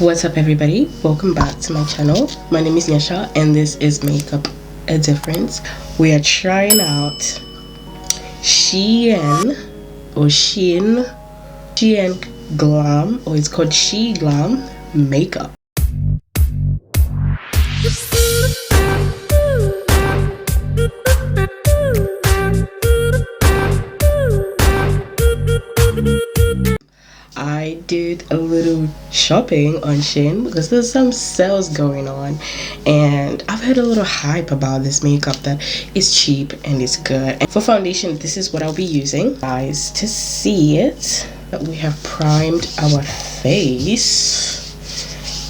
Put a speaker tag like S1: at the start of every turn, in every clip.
S1: What's up everybody, welcome back to my channel. My name is Nyasha and this is Makeup a Difference. We are trying out SHEIN Glam, or it's called SheGlam makeup. I did a little shopping on SHEIN because there's some sales going on, and I've heard a little hype about this makeup that it's cheap and it's good. And for foundation, this is what I'll be using. Guys, to see it, we have primed our face.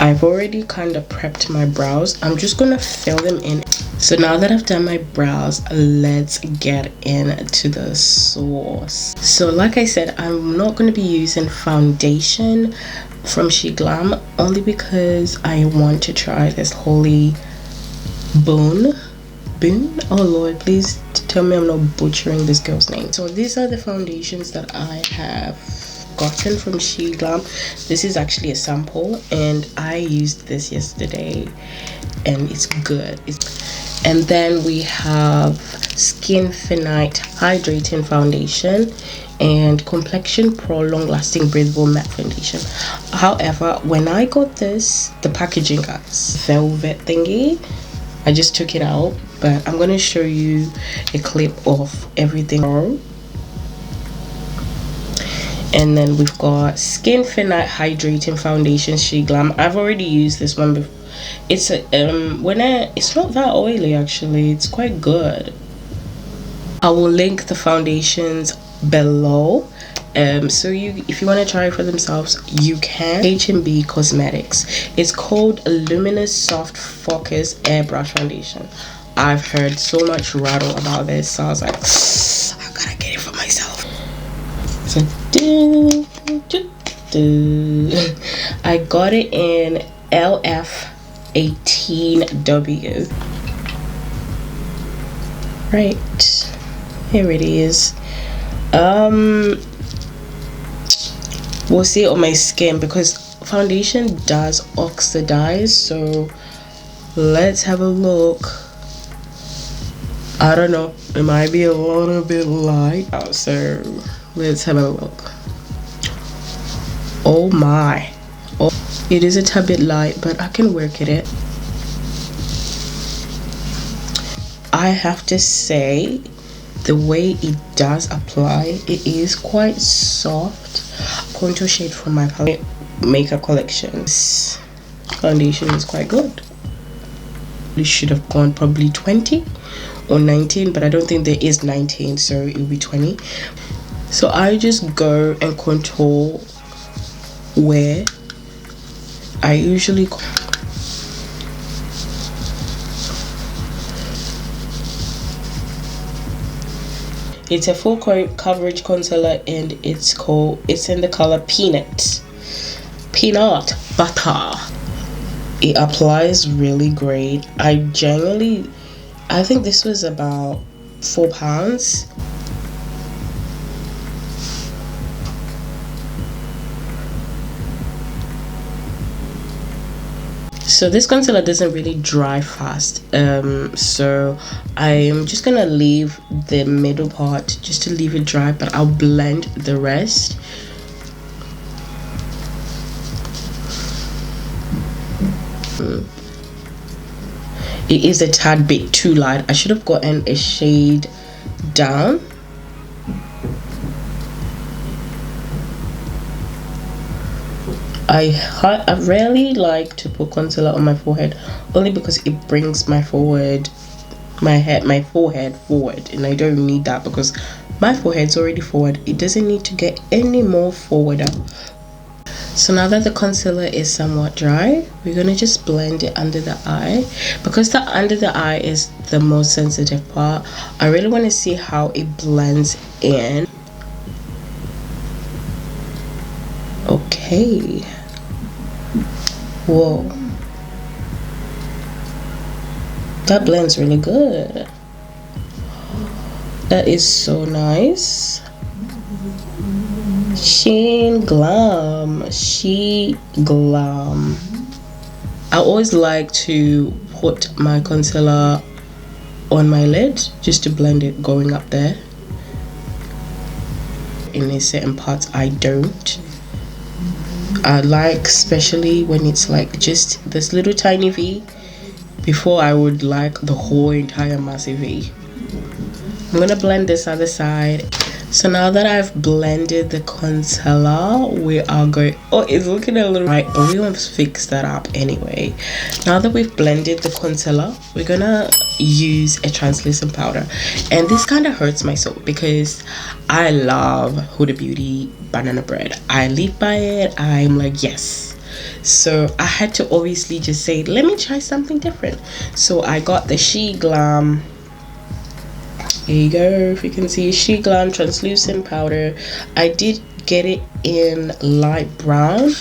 S1: I've already kind of prepped my brows. I'm just gonna fill them in. So now that I've done my brows, let's get into the sauce. So like I said, I'm not going to be using foundation from SheGlam only because I want to try this holy boon. Oh Lord, please tell me I'm not butchering this girl's name. So these are the foundations that I have gotten from SheGlam. This is actually a sample and I used this yesterday and it's good. And then we have Skinfinite Hydrating Foundation and Complexion Pro Long Lasting Breathable Matte Foundation. However, when I got this, the packaging got velvet thingy. I just took it out, but I'm going to show you a clip of everything. And then we've got Skinfinite Hydrating Foundation SheGlam. I've already used this one before. It's a it's not that oily actually, it's quite good. I will link the foundations below, so if you want to try it for themselves you can. H&B Cosmetics, it's called LUMINOUS Soft Focus Airbrush Foundation. I've heard so much rattle about this, so I was like, I gotta get it for myself. So I got it in LF18W. Right, here it is. We'll see it on my skin because foundation does oxidize, so let's have a look. I don't know, it might be a little bit light, so let's have a look. Oh my, it is a tad bit light, but I can work at it. I have to say, the way it does apply, it is quite soft. Contour shade from my Palette makeup collection. This foundation is quite good. This should have gone probably 20 or 19, but I don't think there is 19, so it will be 20. So I just go and contour where I usually it's a full coverage concealer and it's in the color peanut butter. It applies really great. I think this was about £4. So this concealer doesn't really dry fast, so I'm just gonna leave the middle part just to leave it dry, but I'll blend the rest. It is a tad bit too light. I should have gotten a shade down. I rarely like to put concealer on my forehead only because it brings my forehead forward, and I don't need that because my forehead's already forward. It doesn't need to get any more forward up. So now that the concealer is somewhat dry, we're gonna just blend it under the eye. Because the under the eye is the most sensitive part, I really want to see how it blends in. Okay. Whoa, that blends really good. That is so nice. SheGlam. I always like to put my concealer on my lid just to blend it going up there. In a certain parts I don't. I like, especially when it's like just this little tiny V, before I would like the whole entire massive V. I'm gonna blend this other side. So now that I've blended the concealer, we are going, oh, it's looking a little right, but we won't fix that up anyway. Now that we've blended the concealer, we're gonna use a translucent powder, and this kind of hurts my soul because I love Huda Beauty Banana Bread. I live by it. I'm like, yes. So I had to obviously just say, let me try something different. So I got the SheGlam. Here you go, if you can see, SheGlam translucent powder. I did get it in light brown,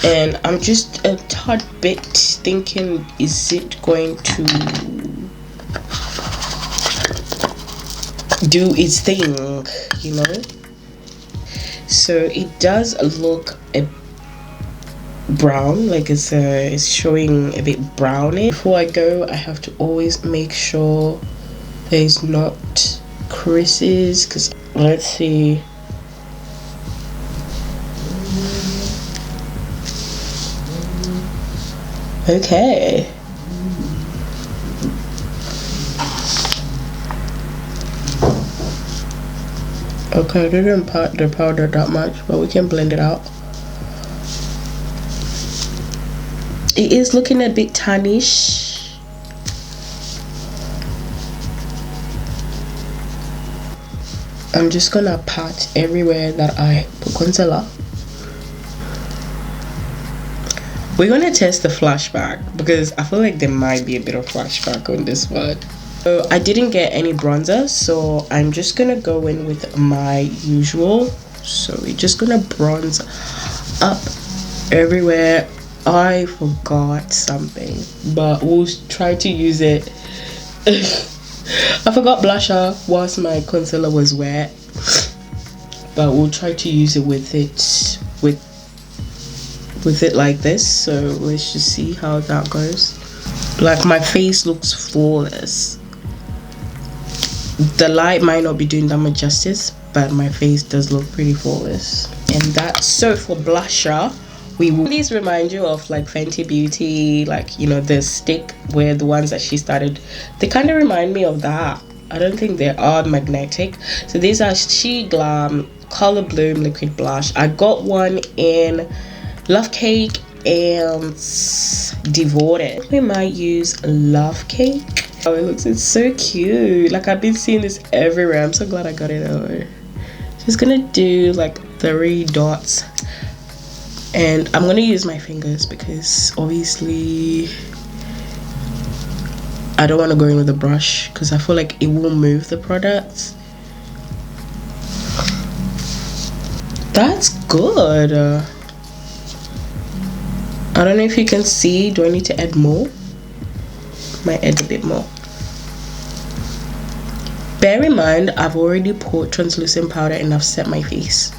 S1: and I'm just a tad bit thinking, is it going to do its thing, you know? So it does look a brown, like it's showing a bit browny. Before I go, I have to always make sure there's not creases, because let's see. Okay. Okay, I didn't pat the powder that much, but we can blend it out. It is looking a bit tannish. I'm just gonna pat everywhere that I put concealer. We're gonna test the flashback because I feel like there might be a bit of flashback on this one. So I didn't get any bronzer, so I'm just gonna go in with my usual. So we're just gonna bronze up everywhere. I forgot something, but we'll try to use it. I forgot blusher whilst my concealer was wet, but we'll try to use it with it like this. So let's just see how that goes. Like, my face looks flawless. The light might not be doing that much justice, but my face does look pretty flawless. And that's so for blusher. We will please remind you of like Fenty Beauty, like, you know, the stick where the ones that she started, they kind of remind me of that. I don't think they are magnetic. So these are SheGlam Color Bloom Liquid Blush. I got one in Love Cake and Devoted. We might use Love Cake. Oh, it looks, it's so cute. Like, I've been seeing this everywhere. I'm so glad I got it over. Just gonna do like 3 dots. And I'm gonna use my fingers because obviously I don't want to go in with a brush because I feel like it will move the product. That's good. I don't know if you can see. Do I need to add more? Might add a bit more. Bear in mind, I've already put translucent powder and I've set my face.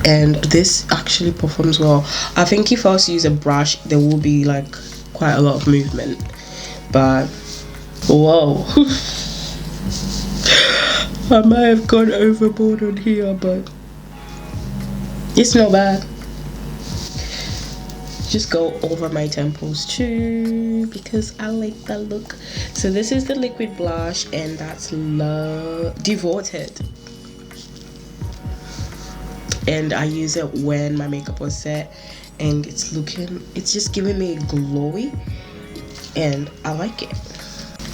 S1: And this actually performs well. I think if I was to use a brush, there will be like quite a lot of movement. But whoa. I might have gone overboard on here, but it's not bad. Just go over my temples too because I like that look. So this is the liquid blush, and that's Devoted. And I use it when my makeup was set, and it's just giving me glowy, and I like it.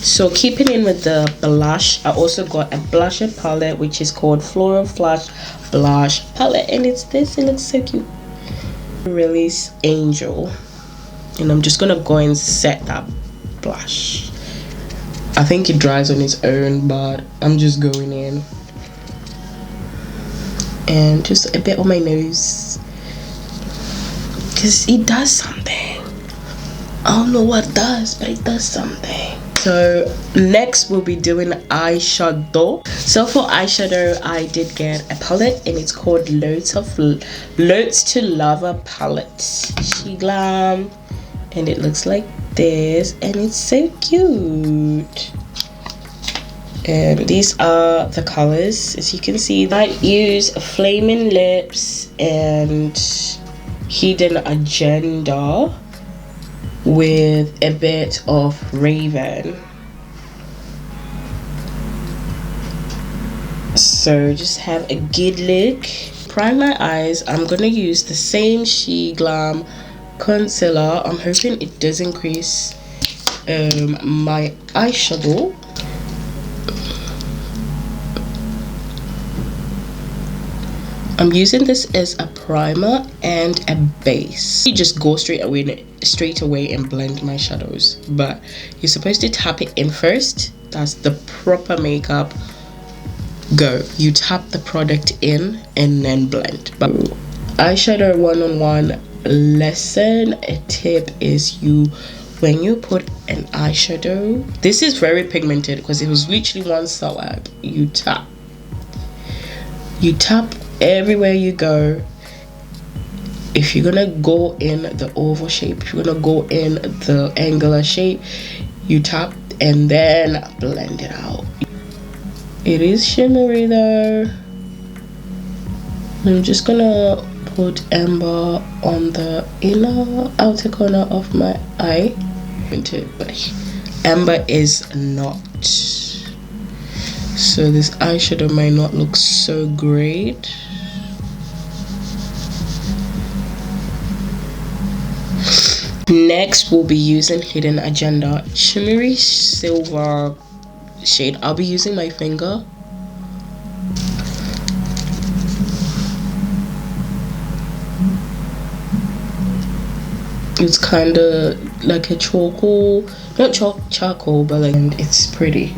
S1: So keeping in with the blush, I also got a blusher palette which is called Floral Flash Blush Palette, and it's this. It looks so cute. Release Angel, and I'm just gonna go and set that blush. I think it dries on its own, but I'm just going in. And just a bit on my nose because it does something. I don't know what it does, but it does something. So next we'll be doing eyeshadow. So for eyeshadow, I did get a palette and it's called Loads to Lava palette, SheGlam, and it looks like this and it's so cute. And these are the colors, as you can see. I use Flaming Lips and Hidden Agenda with a bit of Raven. So just have a good look. Prime my eyes. I'm gonna use the same SheGlam concealer. I'm hoping it does increase my eyeshadow. I'm using this as a primer and a base. You just go straight away and blend my shadows, but you're supposed to tap it in first. That's the proper makeup go. You tap the product in and then blend. But eyeshadow one-on-one lesson, a tip is when you put an eyeshadow, this is very pigmented because it was literally one swipe. You tap everywhere you go. If you're gonna go in the oval shape, if you're gonna go in the angular shape, you tap and then blend it out. It is shimmery though. I'm just gonna put Amber on the outer corner of my eye, but Amber is not. So this eyeshadow might not look so great. Next we'll be using Hidden Agenda shimmery silver shade. I'll be using my finger. It's kind of like a charcoal, not charcoal, but like, and it's pretty.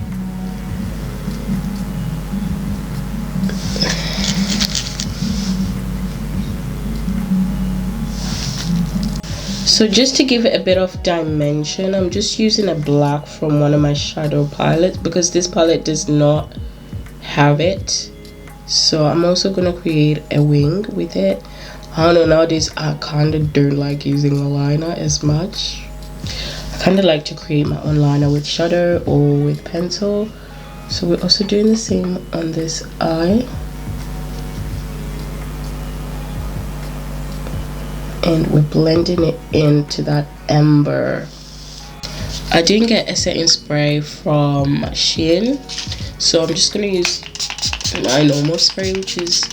S1: So just to give it a bit of dimension, I'm just using a black from one of my shadow palettes because this palette does not have it. So I'm also gonna create a wing with it. I don't know, nowadays I kind of don't like using a liner as much. I kind of like to create my own liner with shadow or with pencil. So we're also doing the same on this eye. And we're blending it into that amber. I didn't get a setting spray from SHEIN, so I'm just gonna use my normal spray, which is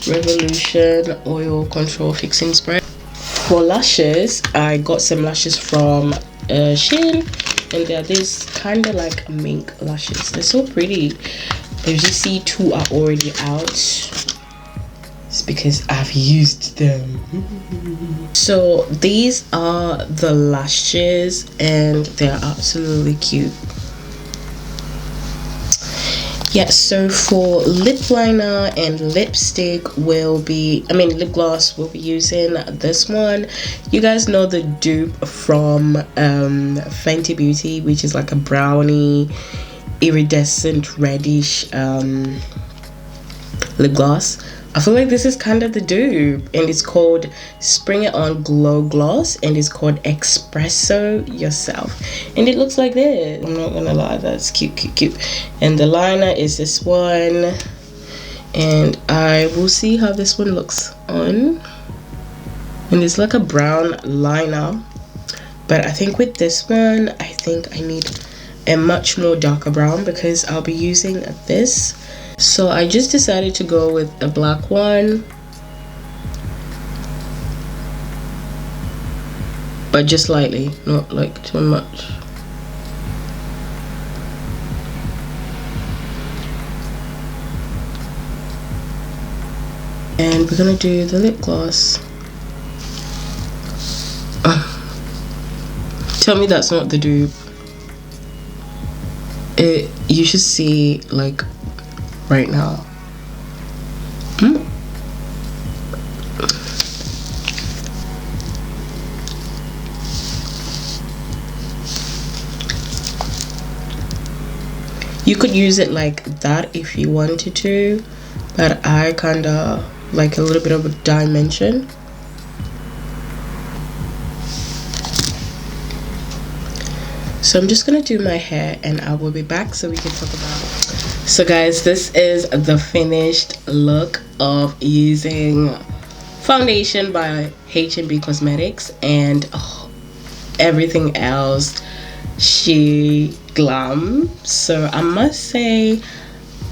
S1: Revolution Oil Control Fixing Spray. For lashes, I got some lashes from SHEIN, and they're this kind of like mink lashes. They're so pretty. As you see, 2 are already out. It's because I've used them. So these are the lashes and they're absolutely cute. Yeah, so for lip liner and lipstick lip gloss, we'll be using this one. You guys know the dupe from Fenty Beauty, which is like a brownie iridescent reddish lip gloss. I feel like this is kind of the dupe, and it's called Spring It On Glow Gloss, and it's called Espresso Yourself, and it looks like this. I'm not gonna lie, that's cute. And the liner is this one, and I will see how this one looks on. And it's like a brown liner, but I think with this one, I think I need a much more darker brown because I'll be using this. So I just decided to go with a black one, but just lightly, not like too much. And we're gonna do the lip gloss. Tell me that's not the dupe. You should see like right now. You could use it like that if you wanted to, but I kind of like a little bit of a dimension. So I'm just gonna do my hair and I will be back so we can talk about it. So guys, this is the finished look of using foundation by H&B Cosmetics and everything else SheGlam. So I must say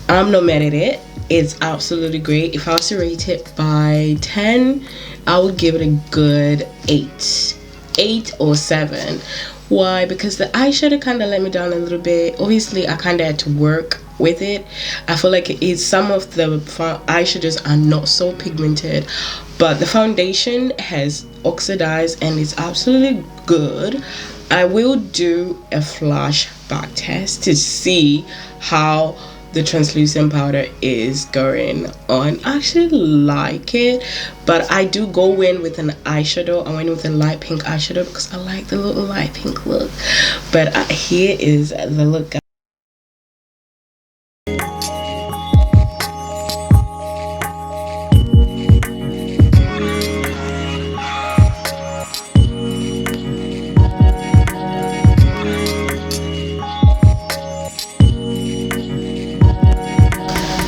S1: I'm not mad at it. It's absolutely great. If I was to rate it by 10, I would give it a good 8 or 7. Why? Because the eyeshadow kind of let me down a little bit. Obviously I kind of had to work with it. I feel like some of the eyeshadows are not so pigmented, but the foundation has oxidized and it's absolutely good. I will do a flashback test to see how the translucent powder is going on. I actually like it, but I do go in with an eyeshadow. I went with a light pink eyeshadow because I like the little light pink look. But here is the look, guys.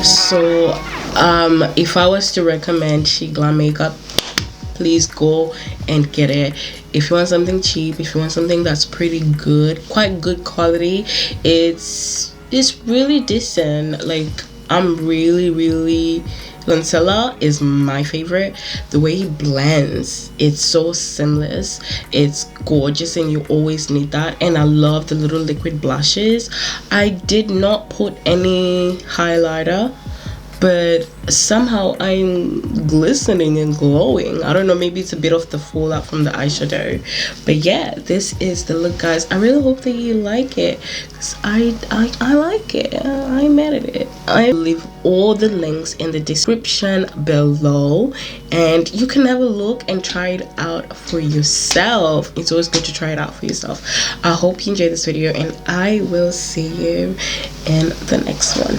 S1: So if I was to recommend SheGlam makeup, please go and get it. If you want something cheap, if you want something that's pretty good, quite good quality, it's really decent. Like, I'm really Lancella is my favorite. The way he blends, it's so seamless, it's gorgeous, and you always need that. And I love the little liquid blushes. I did not put any highlighter, but somehow I'm glistening and glowing. I don't know, maybe it's a bit of the fallout from the eyeshadow. But yeah, this is the look, guys. I really hope that you like it, because I like it. I'm mad at it. I will leave all the links in the description below, and you can have a look and try it out for yourself. It's always good to try it out for yourself. I hope you enjoyed this video, and I will see you in the next one.